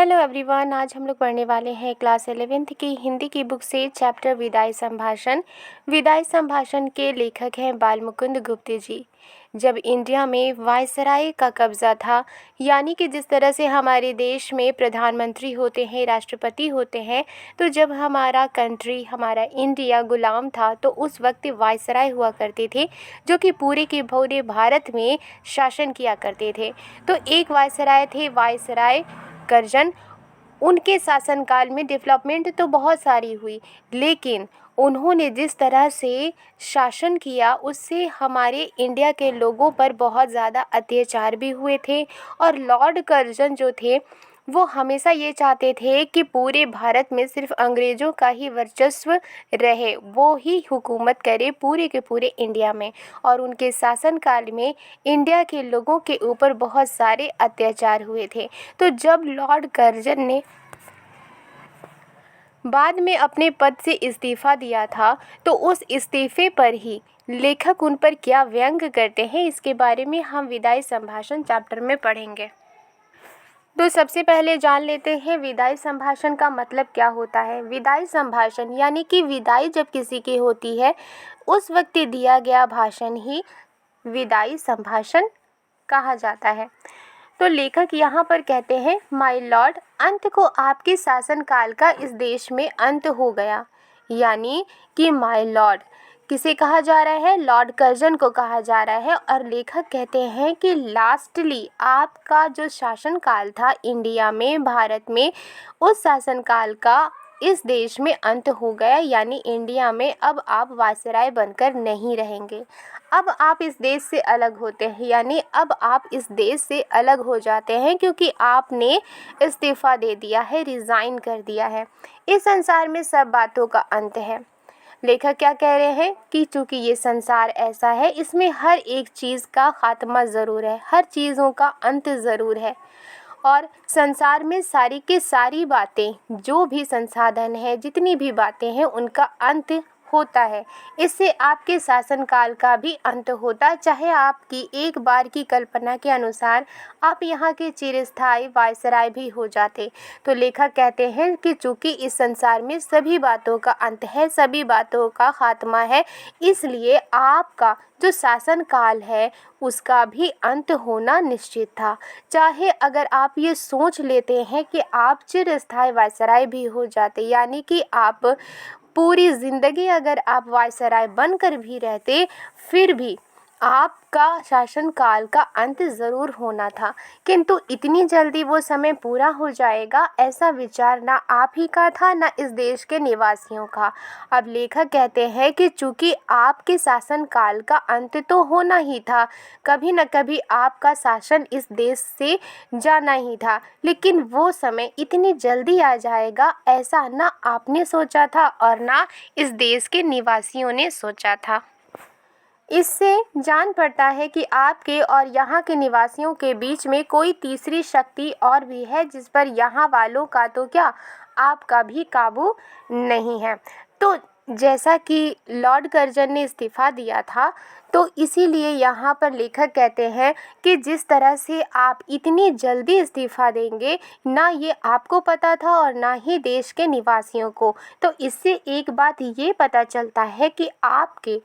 Hello everyone, आज हम लोग पढ़ने वाले हैं क्लास 11th की हिंदी की बुक से चैप्टर विदाई संभाषण। विदाई संभाषण के लेखक हैं बालमुकुंद गुप्त जी। जब इंडिया में वायसराय का कब्ज़ा था, यानी कि जिस तरह से हमारे देश में प्रधानमंत्री होते हैं, राष्ट्रपति होते हैं, तो जब हमारा कंट्री, हमारा इंडिया गुलाम था, तो उस वक्त वायसराय हुआ करते थे जो कि पूरे के पूरे भारत में शासन किया करते थे। तो एक वायसराय थे, वायसराय कर्जन। उनके शासनकाल में डेवलपमेंट तो बहुत सारी हुई, लेकिन उन्होंने जिस तरह से शासन किया उससे हमारे इंडिया के लोगों पर बहुत ज़्यादा अत्याचार भी हुए थे। और लॉर्ड कर्जन जो थे वो हमेशा ये चाहते थे कि पूरे भारत में सिर्फ अंग्रेज़ों का ही वर्चस्व रहे, वो ही हुकूमत करे पूरे के पूरे इंडिया में। और उनके शासनकाल में इंडिया के लोगों के ऊपर बहुत सारे अत्याचार हुए थे। तो जब लॉर्ड कर्जन ने बाद में अपने पद से इस्तीफ़ा दिया था, तो उस इस्तीफ़े पर ही लेखक उन पर क्या व्यंग करते हैं, इसके बारे में हम विदाई संभाषण चैप्टर में पढ़ेंगे। तो सबसे पहले जान लेते हैं विदाई संभाषण का मतलब क्या होता है। विदाई संभाषण यानी कि विदाई जब किसी की होती है, उस वक्त दिया गया भाषण ही विदाई संभाषण कहा जाता है। तो लेखक यहाँ पर कहते हैं, माय लॉर्ड, अंत को आपके शासनकाल का इस देश में अंत हो गया। यानी कि माय लॉर्ड किसे कहा जा रहा है? लॉर्ड कर्जन को कहा जा रहा है। और लेखक कहते हैं कि लास्टली आपका जो शासनकाल था इंडिया में, भारत में, उस शासनकाल का इस देश में अंत हो गया। यानी इंडिया में अब आप वायसराय बनकर नहीं रहेंगे, अब आप इस देश से अलग होते हैं। यानी अब आप इस देश से अलग हो जाते हैं क्योंकि आपने इस्तीफ़ा दे दिया है, रिज़ाइन कर दिया है। इस संसार में सब बातों का अंत है। लेखक क्या कह रहे हैं कि चूँकि ये संसार ऐसा है, इसमें हर एक चीज़ का खात्मा ज़रूर है, हर चीज़ों का अंत ज़रूर है। और संसार में सारी की सारी बातें, जो भी संसाधन है, जितनी भी बातें हैं, उनका अंत होता है। इससे आपके शासनकाल का भी अंत होता, चाहे आपकी एक बार की कल्पना के अनुसार आप यहाँ के चिरस्थायी वायसराय भी हो जाते। तो लेखक कहते हैं कि चूँकि इस संसार में सभी बातों का अंत है, सभी बातों का खात्मा है, इसलिए आपका जो शासनकाल है उसका भी अंत होना निश्चित था। चाहे अगर आप ये सोच लेते हैं कि आप चिरस्थायी वायसराय भी हो जाते, यानी कि आप पूरी ज़िंदगी अगर आप वायसराय बनकर भी रहते, फिर भी आपका शासनकाल का अंत ज़रूर होना था। किंतु इतनी जल्दी वो समय पूरा हो जाएगा, ऐसा विचार ना आप ही का था, ना इस देश के निवासियों का। अब लेखक कहते हैं कि चूँकि आपके शासनकाल का अंत तो होना ही था, कभी न कभी आपका शासन इस देश से जाना ही था, लेकिन वो समय इतनी जल्दी आ जाएगा, ऐसा ना आपने सोचा था और ना इस देश के निवासियों ने सोचा था। इससे जान पड़ता है कि आपके और यहाँ के निवासियों के बीच में कोई तीसरी शक्ति और भी है, जिस पर यहाँ वालों का तो क्या, आपका भी काबू नहीं है। तो जैसा कि लॉर्ड कर्जन ने इस्तीफ़ा दिया था, तो इसीलिए यहाँ पर लेखक कहते हैं कि जिस तरह से आप इतनी जल्दी इस्तीफ़ा देंगे, ना ये आपको पता था और ना ही देश के निवासियों को। तो इससे एक बात ये पता चलता है कि आपके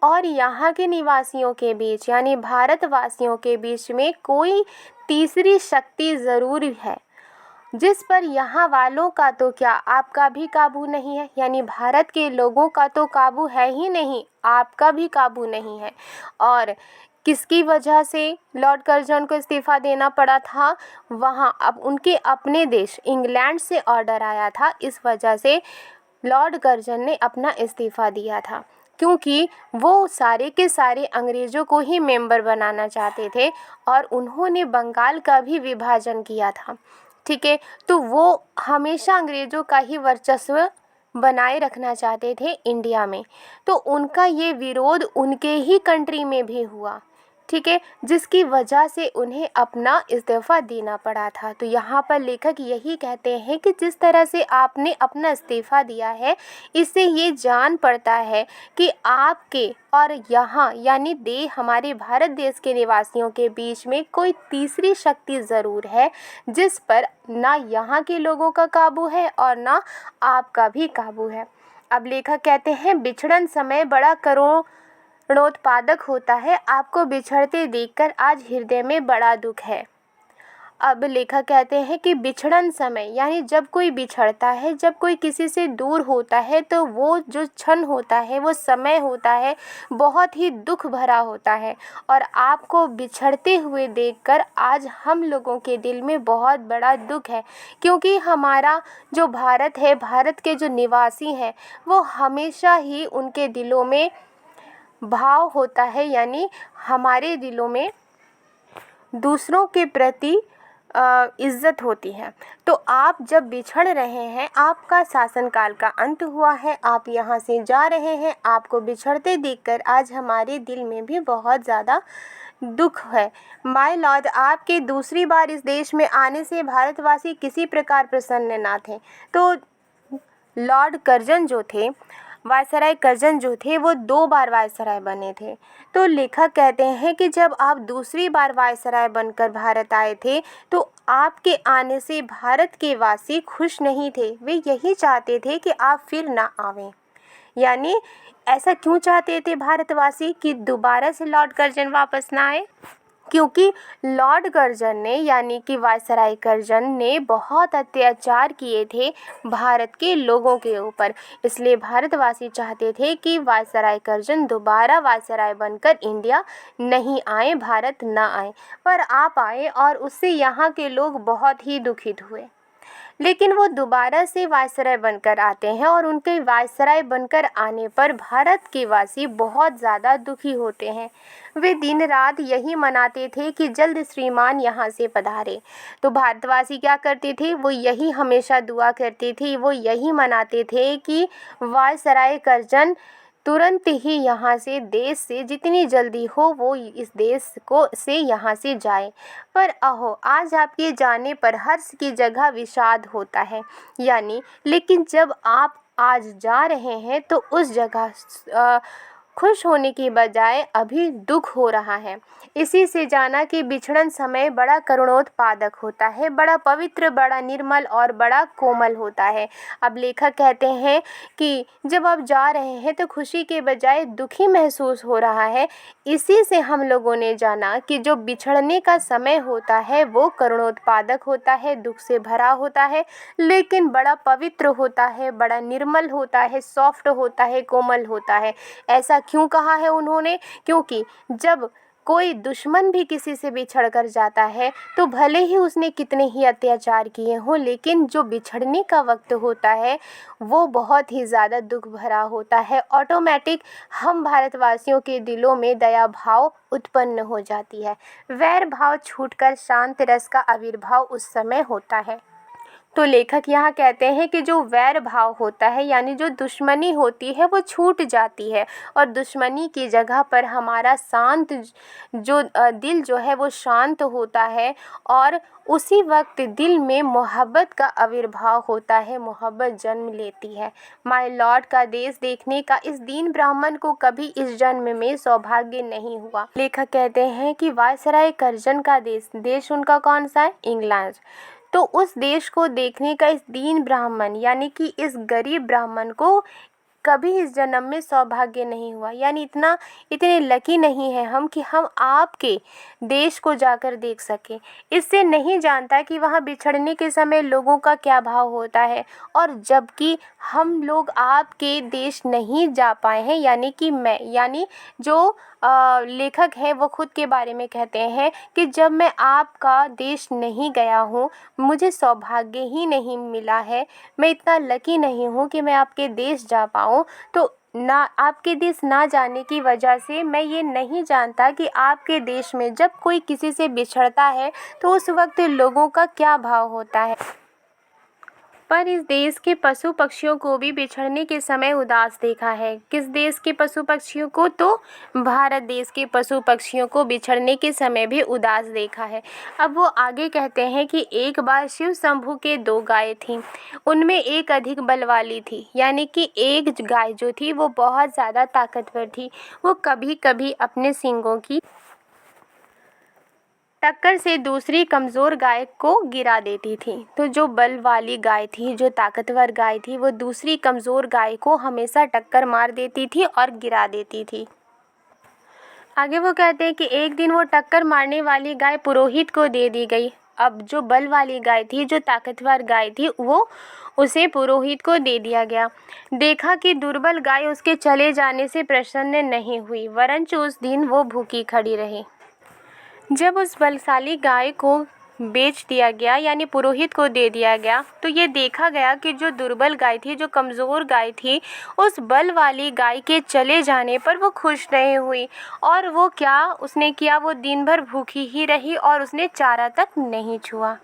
और यहाँ के निवासियों के बीच, यानी भारतवासियों के बीच में कोई तीसरी शक्ति ज़रूर है, जिस पर यहाँ वालों का तो क्या, आपका भी काबू नहीं है। यानी भारत के लोगों का तो काबू है ही नहीं, आपका भी काबू नहीं है। और किसकी वजह से लॉर्ड कर्जन को इस्तीफ़ा देना पड़ा था? वहाँ अब उनके अपने देश इंग्लैंड से ऑर्डर आया था, इस वजह से लॉर्ड कर्जन ने अपना इस्तीफ़ा दिया था, क्योंकि वो सारे के सारे अंग्रेज़ों को ही मेंबर बनाना चाहते थे और उन्होंने बंगाल का भी विभाजन किया था। ठीक है, तो वो हमेशा अंग्रेज़ों का ही वर्चस्व बनाए रखना चाहते थे इंडिया में। तो उनका ये विरोध उनके ही कंट्री में भी हुआ, ठीक है, जिसकी वजह से उन्हें अपना इस्तीफ़ा देना पड़ा था। तो यहाँ पर लेखक यही कहते हैं कि जिस तरह से आपने अपना इस्तीफ़ा दिया है, इससे ये जान पड़ता है कि आपके और यहाँ यानी हमारे भारत देश के निवासियों के बीच में कोई तीसरी शक्ति ज़रूर है, जिस पर ना यहाँ के लोगों का काबू है और ना आपका भी काबू है। अब लेखक कहते हैं, बिछड़न समय बड़ा ऋणोत्पादक होता है, आपको बिछड़ते देखकर आज हृदय में बड़ा दुख है। अब लेखक कहते हैं कि बिछड़न समय यानी जब कोई बिछड़ता है, जब कोई किसी से दूर होता है, तो वो जो क्षण होता है, वो समय होता है, बहुत ही दुख भरा होता है। और आपको बिछड़ते हुए देखकर आज हम लोगों के दिल में बहुत बड़ा दुख है, क्योंकि हमारा जो भारत है, भारत के जो निवासी हैं, वो हमेशा ही उनके दिलों में भाव होता है, यानी हमारे दिलों में दूसरों के प्रति इज्जत होती है। तो आप जब बिछड़ रहे हैं, आपका शासनकाल का अंत हुआ है, आप यहाँ से जा रहे हैं, आपको बिछड़ते देखकर आज हमारे दिल में भी बहुत ज़्यादा दुख है। माय लॉर्ड, आपके दूसरी बार इस देश में आने से भारतवासी किसी प्रकार प्रसन्न ना थे। तो लॉर्ड कर्जन जो थे, वायसराय कर्जन जो थे, वो 2 बार वायसराय बने थे। तो लेखक कहते हैं कि जब आप दूसरी बार वायसराय बनकर भारत आए थे, तो आपके आने से भारत के वासी खुश नहीं थे। वे यही चाहते थे कि आप फिर ना आवें। यानी ऐसा क्यों चाहते थे भारतवासी कि दोबारा से लॉर्ड कर्जन वापस ना आए? क्योंकि लॉर्ड कर्जन ने यानी कि वायसराय कर्जन ने बहुत अत्याचार किए थे भारत के लोगों के ऊपर। इसलिए भारतवासी चाहते थे कि वायसराय कर्जन दोबारा वायसराय बनकर इंडिया नहीं आए, भारत ना आए। पर आप आए और उससे यहाँ के लोग बहुत ही दुखित हुए। लेकिन वो दोबारा से वायसराय बनकर आते हैं और उनके वायसराय बनकर आने पर भारत के वासी बहुत ज़्यादा दुखी होते हैं। वे दिन रात यही मनाते थे कि जल्द श्रीमान यहाँ से पधारे। तो भारतवासी क्या करते थे, वो यही हमेशा दुआ करते थे, वो यही मनाते थे कि वायसराय कर्जन तुरंत ही यहाँ से देश से जितनी जल्दी हो वो इस देश को से यहाँ से जाए। पर अहो, आज आपके जाने पर हर्ष की जगह विषाद होता है। यानी लेकिन जब आप आज जा रहे हैं तो उस जगह खुश होने की बजाय अभी दुख हो रहा है। इसी से जाना कि बिछड़न समय बड़ा करुणोत्पादक होता है, बड़ा पवित्र, बड़ा निर्मल और बड़ा कोमल होता है। अब लेखक कहते हैं कि जब आप जा रहे हैं तो खुशी के बजाय दुखी महसूस हो रहा है। इसी से हम लोगों ने जाना कि जो बिछड़ने का समय होता है वो करुणोत्पादक होता है, दुख से भरा होता है, लेकिन बड़ा पवित्र होता है, बड़ा निर्मल होता है, सॉफ्ट होता है, कोमल होता है। ऐसा क्यों कहा है उन्होंने? क्योंकि जब कोई दुश्मन भी किसी से बिछड़ कर जाता है तो भले ही उसने कितने ही अत्याचार किए हों, लेकिन जो बिछड़ने का वक्त होता है वो बहुत ही ज़्यादा दुख भरा होता है। ऑटोमेटिक हम भारतवासियों के दिलों में दया भाव उत्पन्न हो जाती है। वैर भाव छूटकर शांत रस का आविर्भाव उस समय होता है। तो लेखक यहाँ कहते हैं कि जो वैर भाव होता है यानी जो दुश्मनी होती है वो छूट जाती है और दुश्मनी की जगह पर हमारा शांत जो दिल जो है वो शांत होता है और उसी वक्त दिल में मोहब्बत का आविर्भाव होता है, मोहब्बत जन्म लेती है। माय लॉर्ड का देश देखने का इस दीन ब्राह्मण को कभी इस जन्म में सौभाग्य नहीं हुआ। लेखक कहते हैं कि वायसराय कर्जन का देश उनका कौन सा है? इंग्लैंड। तो उस देश को देखने का इस दीन ब्राह्मण यानी कि इस गरीब ब्राह्मण को कभी इस जन्म में सौभाग्य नहीं हुआ। यानी इतने लकी नहीं है हम कि हम आपके देश को जाकर देख सकें। इससे नहीं जानता कि वहाँ बिछड़ने के समय लोगों का क्या भाव होता है। और जबकि हम लोग आपके देश नहीं जा पाए हैं, यानी जो लेखक हैं वो खुद के बारे में कहते हैं कि जब मैं आपका देश नहीं गया हूँ, मुझे सौभाग्य ही नहीं मिला है, मैं इतना लकी नहीं हूँ कि मैं आपके देश जा पाऊँ। तो ना आपके देश ना जाने की वजह से मैं ये नहीं जानता कि आपके देश में जब कोई किसी से बिछड़ता है तो उस वक्त लोगों का क्या भाव होता है। पर इस देश के पशु पक्षियों को भी बिछड़ने के समय उदास देखा है। किस देश के पशु पक्षियों को? तो भारत देश के पशु पक्षियों को बिछड़ने के समय भी उदास देखा है। अब वो आगे कहते हैं कि एक बार शिव शंभू के 2 गाय थीं, उनमें एक अधिक बल वाली थी, यानी कि एक गाय जो थी वो बहुत ज़्यादा ताकतवर थी। वो कभी कभी अपने सींगों की टक्कर से दूसरी कमज़ोर गाय को गिरा देती थी। तो जो बल वाली गाय थी, जो ताकतवर गाय थी, वो दूसरी कमज़ोर गाय को हमेशा टक्कर मार देती थी और गिरा देती थी। आगे वो कहते हैं कि एक दिन वो टक्कर मारने वाली गाय पुरोहित को दे दी गई। अब जो बल वाली गाय थी, जो ताकतवर गाय थी, वो उसे पुरोहित को दे दिया गया। देखा कि दुर्बल गाय उसके चले जाने से प्रसन्न नहीं हुई, वरंच उस दिन वो भूखी खड़ी रही। जब उस बलशाली गाय को बेच दिया गया, यानी पुरोहित को दे दिया गया, तो ये देखा गया कि जो दुर्बल गाय थी, जो कमज़ोर गाय थी, उस बल वाली गाय के चले जाने पर वो खुश नहीं हुई। और वो क्या उसने किया? वो दिन भर भूखी ही रही और उसने चारा तक नहीं छुआ।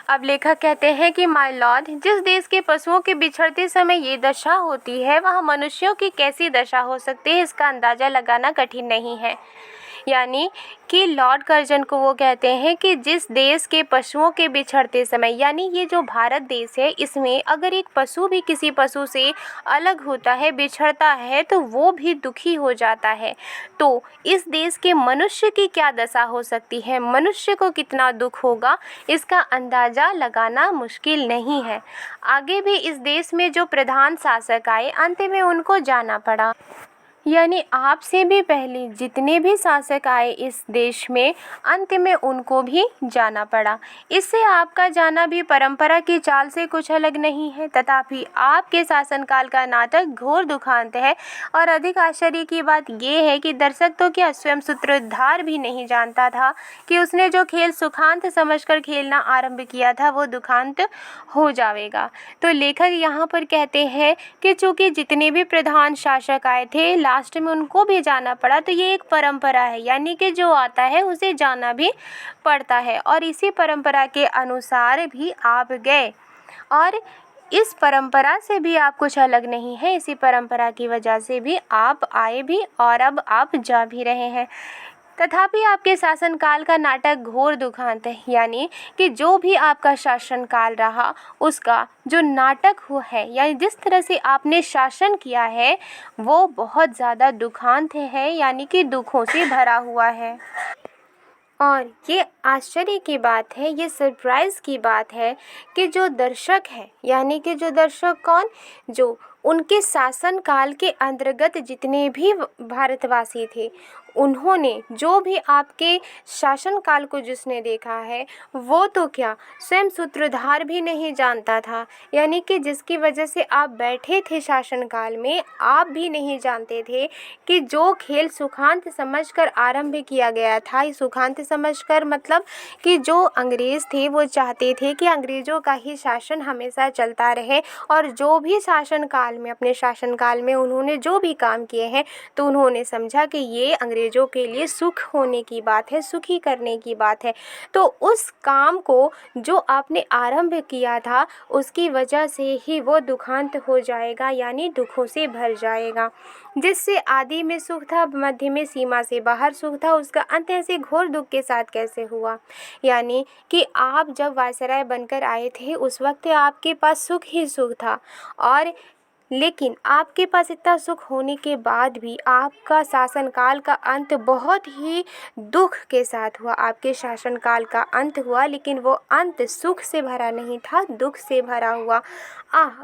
अब लेखक कहते हैं कि माय लॉर्ड, जिस देश के पशुओं के बिछड़ते समय ये दशा होती है, वहाँ मनुष्यों की कैसी दशा हो सकती है, इसका अंदाज़ा लगाना कठिन नहीं है। यानी कि लॉर्ड कर्जन को वो कहते हैं कि जिस देश के पशुओं के बिछड़ते समय, यानी ये जो भारत देश है, इसमें अगर एक पशु भी किसी पशु से अलग होता है, बिछड़ता है, तो वो भी दुखी हो जाता है। तो इस देश के मनुष्य की क्या दशा हो सकती है, मनुष्य को कितना दुख होगा, इसका अंदाज़ा लगाना मुश्किल नहीं है। आगे भी इस देश में जो प्रधान शासक आए, अंत में उनको जाना पड़ा। यानी आपसे भी पहले जितने भी शासक आए इस देश में, अंत में उनको भी जाना पड़ा। इससे आपका जाना भी परंपरा की चाल से कुछ अलग नहीं है। तथापि आपके शासनकाल का नाटक घोर दुखांत है। और अधिक आश्चर्य की बात यह है कि दर्शक तो क्या, स्वयं सूत्रधार भी नहीं जानता था कि उसने जो खेल सुखांत समझकर खेलना आरंभ किया था, वो दुखांत हो जाएगा। तो लेखक यहाँ पर कहते हैं कि चूंकि जितने भी प्रधान शासक आए थे, लास्ट में उनको भी जाना पड़ा। तो ये एक परंपरा है, यानी कि जो आता है उसे जाना भी पड़ता है। और इसी परंपरा के अनुसार भी आप गए, और इस परंपरा से भी आप कुछ अलग नहीं है। इसी परंपरा की वजह से भी आप आए भी और अब आप जा भी रहे हैं। तथापि आपके शासनकाल का नाटक घोर दुखांत है, यानी कि जो भी आपका शासनकाल रहा, उसका जो नाटक हुआ है, यानी जिस तरह से आपने शासन किया है, वो बहुत ज़्यादा दुखांत है, यानी कि दुखों से भरा हुआ है। और ये आश्चर्य की बात है, ये सरप्राइज़ की बात है कि जो दर्शक है, यानी कि जो दर्शक कौन, जो उनके शासनकाल के अंतर्गत जितने भी भारतवासी थे, उन्होंने जो भी आपके शासनकाल को जिसने देखा है, वो तो क्या, स्वयं सूत्रधार भी नहीं जानता था। यानी कि जिसकी वजह से आप बैठे थे शासनकाल में, आप भी नहीं जानते थे कि जो खेल सुखांत समझकर आरंभ किया गया था, ये सुखांत समझकर मतलब कि जो अंग्रेज़ थे वो चाहते थे कि अंग्रेज़ों का ही शासन हमेशा चलता रहे। और जो भी शासनकाल में, अपने शासनकाल में उन्होंने जो भी काम किए हैं, तो उन्होंने समझा कि ये अंग्रेज़ों के लिए सुख होने की बात है, सुखी करने की बात है। तो उस काम को जो आपने आरंभ किया था, उसकी वजह से ही वो दुखांत हो जाएगा, यानी दुखों से भर जाएगा। जिससे आदि में सुख था, मध्य में सीमा से बाहर सुख था, उसका अंत ऐसे घोर दुख के साथ कैसे हुआ। यानी कि आप जब वायसराय बनकर आए थे, उस वक्त आपके पास सुख ही सुख था, और लेकिन आपके पास इतना सुख होने के बाद भी आपका शासनकाल का अंत बहुत ही दुख के साथ हुआ। आपके शासनकाल का अंत हुआ, लेकिन वो अंत सुख से भरा नहीं था, दुख से भरा हुआ।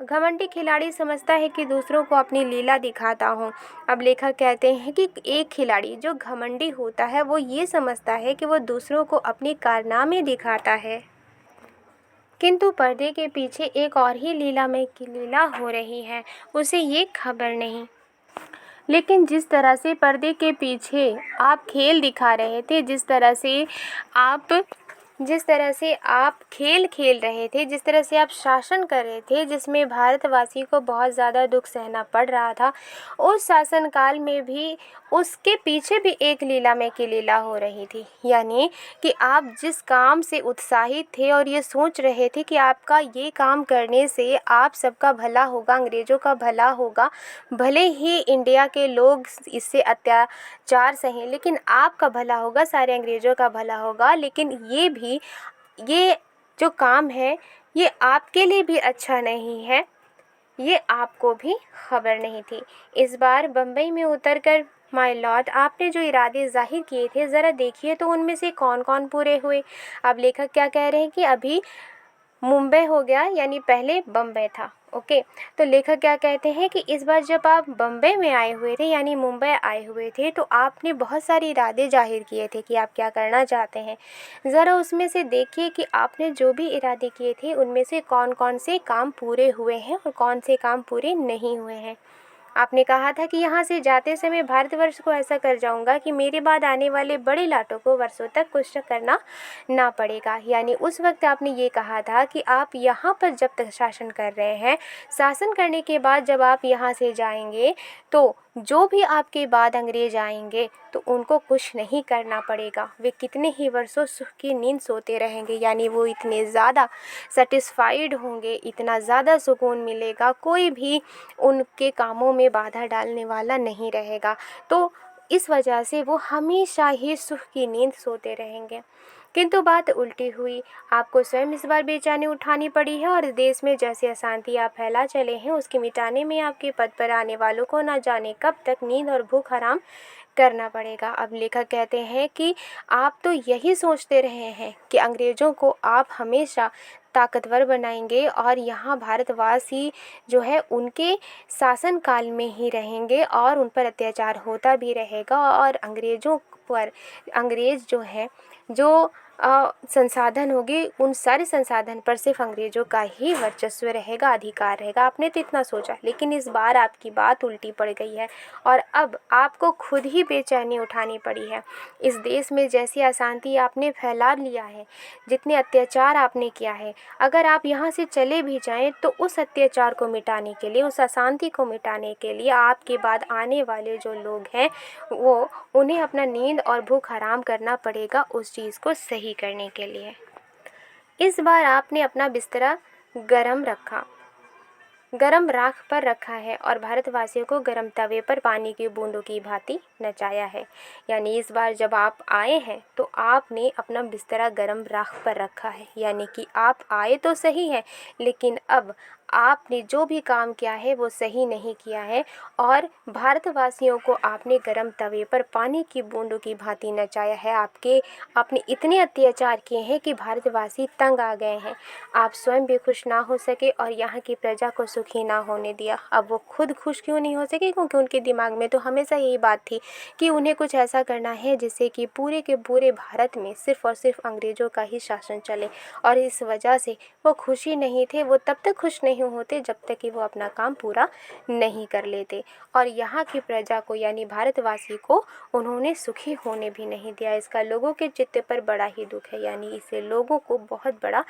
घमंडी खिलाड़ी समझता है कि दूसरों को अपनी लीला दिखाता हूँ। अब लेखक कहते हैं कि एक खिलाड़ी जो घमंडी होता है, वो ये समझता है कि वो दूसरों को अपने कारनामे दिखाता है, किंतु पर्दे के पीछे एक और ही लीलामय की लीला हो रही है, उसे ये खबर नहीं। लेकिन जिस तरह से पर्दे के पीछे आप खेल दिखा रहे थे, जिस तरह से आप जिस तरह से आप खेल खेल रहे थे, जिस तरह से आप शासन कर रहे थे, जिसमें भारतवासी को बहुत ज़्यादा दुख सहना पड़ रहा था, उस शासनकाल में भी उसके पीछे भी एक लीलामय की लीला हो रही थी। यानी कि आप जिस काम से उत्साहित थे और ये सोच रहे थे कि आपका ये काम करने से आप सबका भला होगा, अंग्रेज़ों का भला होगा, भले ही इंडिया के लोग इससे अत्याचार सहें लेकिन आपका भला होगा, सारे अंग्रेज़ों का भला होगा। लेकिन ये जो काम है ये आपके लिए भी अच्छा नहीं है, ये आपको भी खबर नहीं थी। इस बार बम्बई में उतरकर माय लॉर्ड आपने जो इरादे ज़ाहिर किए थे ज़रा देखिए तो उनमें से कौन कौन पूरे हुए। अब लेखक क्या कह रहे हैं कि अभी मुंबई हो गया, यानी पहले बम्बई था। ओके, तो लेखक क्या कहते हैं कि इस बार जब आप बम्बई में आए हुए थे, यानी मुंबई आए हुए थे, तो आपने बहुत सारे इरादे जाहिर किए थे कि आप क्या करना चाहते हैं। ज़रा उसमें से देखिए कि आपने जो भी इरादे किए थे उनमें से कौन कौन से काम पूरे हुए हैं और कौन से काम पूरे नहीं हुए हैं। आपने कहा था कि यहाँ से जाते समय भारतवर्ष को ऐसा कर जाऊँगा कि मेरे बाद आने वाले बड़े लाटों को वर्षों तक कुछ करना ना पड़ेगा। यानी उस वक्त आपने ये कहा था कि आप यहाँ पर जब तक शासन कर रहे हैं, शासन करने के बाद जब आप यहाँ से जाएंगे तो जो भी आपके बाद अंग्रेज आएंगे तो उनको कुछ नहीं करना पड़ेगा, वे कितने ही वर्षों सुख की नींद सोते रहेंगे। यानी वो इतने ज़्यादा सेटिस्फाइड होंगे, इतना ज़्यादा सुकून मिलेगा, कोई भी उनके कामों में बाधा डालने वाला नहीं रहेगा। तो इस वजह से वो हमेशा ही सुख की नींद सोते रहेंगे। किंतु बात उल्टी हुई, आपको स्वयं इस बार बेचैनी उठानी पड़ी है और देश में जैसे अशांति आप फैला चले हैं उसके मिटाने में आपके पद पर आने वालों को न जाने कब तक नींद और भूख हराम करना पड़ेगा। अब लेखक कहते हैं कि आप तो यही सोचते रहे हैं कि अंग्रेज़ों को आप हमेशा ताकतवर बनाएंगे और यहाँ भारतवासी जो है उनके शासन काल में ही रहेंगे और उन पर अत्याचार होता भी रहेगा और अंग्रेज़ों पर अंग्रेज़ जो है जो संसाधन होगी उन सारे संसाधन पर सिर्फ अंग्रेज़ों का ही वर्चस्व रहेगा, अधिकार रहेगा। आपने तो इतना सोचा, लेकिन इस बार आपकी बात उल्टी पड़ गई है और अब आपको खुद ही बेचैनी उठानी पड़ी है। इस देश में जैसी अशांति आपने फैला लिया है, जितने अत्याचार आपने किया है, अगर आप यहाँ से चले भी जाएं तो उस अत्याचार को मिटाने के लिए, उस अशांति को मिटाने के लिए आपके बाद आने वाले जो लोग हैं वो उन्हें अपना नींद और भूख हराम करना पड़ेगा उस चीज़ को सही करने के लिए। इस बार आपने अपना बिस्तरा गरम राख पर रखा है और भारतवासियों को गरम तवे पर पानी की बूंदों की भांति नचाया है। यानी इस बार जब आप आए हैं तो आपने अपना बिस्तरा गरम राख पर रखा है, यानी कि आप आए तो सही है लेकिन अब आपने जो भी काम किया है वो सही नहीं किया है और भारतवासियों को आपने गरम तवे पर पानी की बूंदों की भांति नचाया है। आपने इतने अत्याचार किए हैं कि भारतवासी तंग आ गए हैं। आप स्वयं भी खुश ना हो सके और यहाँ की प्रजा को सुखी ना होने दिया। अब वो खुद खुश क्यों नहीं हो सके, क्योंकि उनके दिमाग में तो हमेशा यही बात थी कि उन्हें कुछ ऐसा करना है जिससे कि पूरे के पूरे भारत में सिर्फ और सिर्फ अंग्रेज़ों का ही शासन चले और इस वजह से वो खुशी नहीं थे। वो तब तक खुश नहीं होते जब तक कि वो अपना काम पूरा नहीं कर लेते और यहाँ की प्रजा को यानी भारतवासी को उन्होंने सुखी होने भी नहीं दिया। इसका लोगों के चित्त पर बड़ा ही दुख है, यानी इससे लोगों को बहुत बड़ा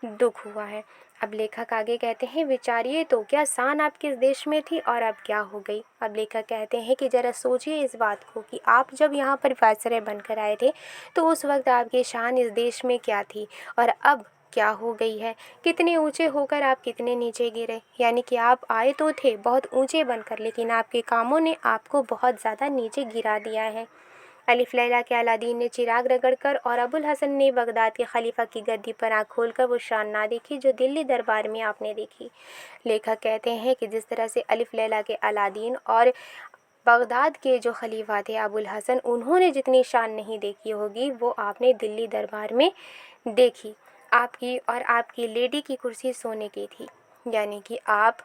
दुख हुआ है। अब लेखक आगे कहते हैं, विचारिए तो क्या शान आपके इस देश में थी और अब क्या हो गई। अब लेखक कहते हैं कि ज़रा सोचिए इस बात को कि आप जब यहाँ पर वायसराय बनकर आए थे तो उस वक्त आपकी शान इस देश में क्या थी और अब क्या हो गई है। कितने ऊंचे होकर आप कितने नीचे गिरे। यानी कि आप आए तो थे बहुत ऊंचे बनकर, लेकिन आपके कामों ने आपको बहुत ज़्यादा नीचे गिरा दिया है। अलिफ लैला के अलादीन ने चिराग रगड़कर और अबुल हसन ने बगदाद के खलीफा की गद्दी पर आँख खोलकर वो शान ना देखी जो दिल्ली दरबार में आपने देखी। लेखक कहते हैं कि जिस तरह से अलिफ लैला के अलादीन और बगदाद के जो खलीफा थे अबुल हसन, उन्होंने जितनी शान नहीं देखी होगी वो आपने दिल्ली दरबार में देखी। आपकी और आपकी लेडी की कुर्सी सोने की थी, यानी कि आप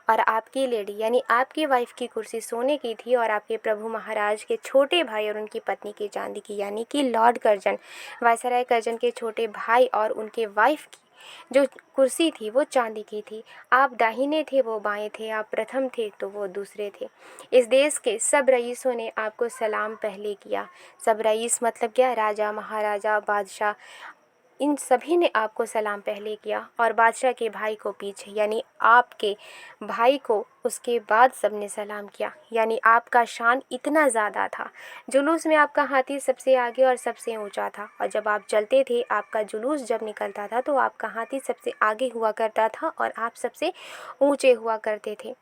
और आपकी लेडी यानी आपकी वाइफ की कुर्सी सोने की थी और आपके प्रभु महाराज के छोटे भाई और उनकी पत्नी की चांदी की, यानी कि लॉर्ड कर्जन वायसराय कर्जन के छोटे भाई और उनके वाइफ की जो कुर्सी थी वो चांदी की थी। आप दाहिने थे वो बाएं थे, आप प्रथम थे तो वो दूसरे थे। इस देश के सब रईसों ने आपको सलाम पहले किया। सब रईस मतलब क्या, राजा महाराजा बादशाह, इन सभी ने आपको सलाम पहले किया और बादशाह के भाई को पीछे, यानी आपके भाई को उसके बाद सबने सलाम किया। यानी आपका शान इतना ज़्यादा था। जुलूस में आपका हाथी सबसे आगे और सबसे ऊंचा था, और जब आप चलते थे, आपका जुलूस जब निकलता था तो आपका हाथी सबसे आगे हुआ करता था और आप सबसे ऊंचे हुआ करते थे।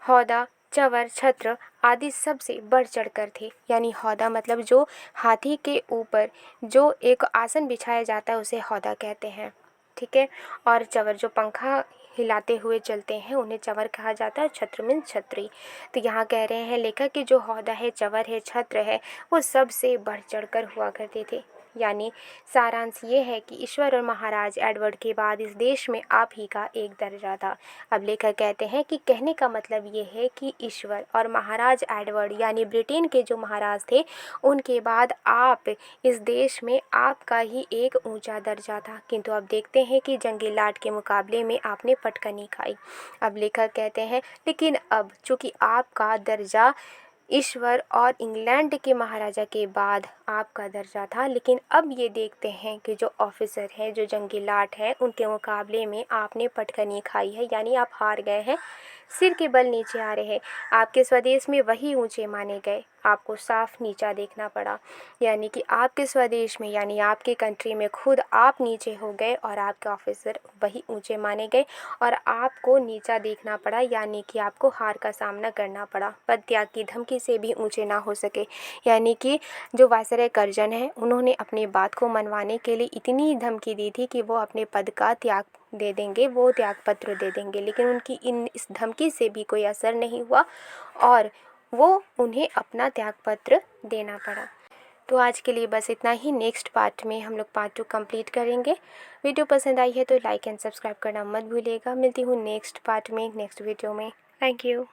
हौदा, चवर, छत्र आदि सबसे बढ़ चढ़ कर थे। यानी हौदा मतलब जो हाथी के ऊपर जो एक आसन बिछाया जाता है उसे हौदा कहते हैं, ठीक है। और चवर जो पंखा हिलाते हुए चलते हैं उन्हें चवर कहा जाता है। छत्र मीन छतरी। तो यहाँ कह रहे हैं लेखक कि जो हौदा है, चवर है, छत्र है, वो सबसे बढ़ चढ़ कर हुआ करते थे। यानी सारांश ये है कि ईश्वर और महाराज एडवर्ड के बाद इस देश में आप ही का एक दर्जा था। अब लेखक कहते हैं कि कहने का मतलब ये है कि ईश्वर और महाराज एडवर्ड यानी ब्रिटेन के जो महाराज थे उनके बाद आप इस देश में आपका ही एक ऊंचा दर्जा था। किंतु अब देखते हैं कि जंगी लाट के मुकाबले में आपने पटकनी खाई। अब लेखक कहते हैं लेकिन अब चूँकि आपका दर्जा ईश्वर और इंग्लैंड के महाराजा के बाद आपका दर्जा था, लेकिन अब ये देखते हैं कि जो ऑफिसर हैं, जो जंगी लाट हैं, उनके मुकाबले में आपने पटकनी खाई है। यानी आप हार गए हैं, सिर के बल नीचे आ रहे हैं। आपके स्वदेश में वही ऊंचे माने गए, आपको साफ नीचा देखना पड़ा। यानी कि आपके स्वदेश में यानी आपके कंट्री में खुद आप नीचे हो गए और आपके ऑफिसर वही ऊंचे माने गए और आपको नीचा देखना पड़ा। यानी कि आपको हार का सामना करना पड़ा, पद त्याग की धमकी से भी ऊंचे ना हो सके। यानी कि जो वायसराय कर्जन है उन्होंने अपनी बात को मनवाने के लिए इतनी धमकी दी थी कि वो अपने पद का त्याग दे देंगे, वो त्याग पत्र दे देंगे, लेकिन उनकी इस धमकी से भी कोई असर नहीं हुआ और वो उन्हें अपना त्याग पत्र देना पड़ा। तो आज के लिए बस इतना ही। नेक्स्ट पार्ट में हम लोग पार्ट 2 कंप्लीट करेंगे। वीडियो पसंद आई है तो लाइक एंड सब्सक्राइब करना मत भूलिएगा। मिलती हूँ नेक्स्ट पार्ट में, नेक्स्ट वीडियो में। Thank you.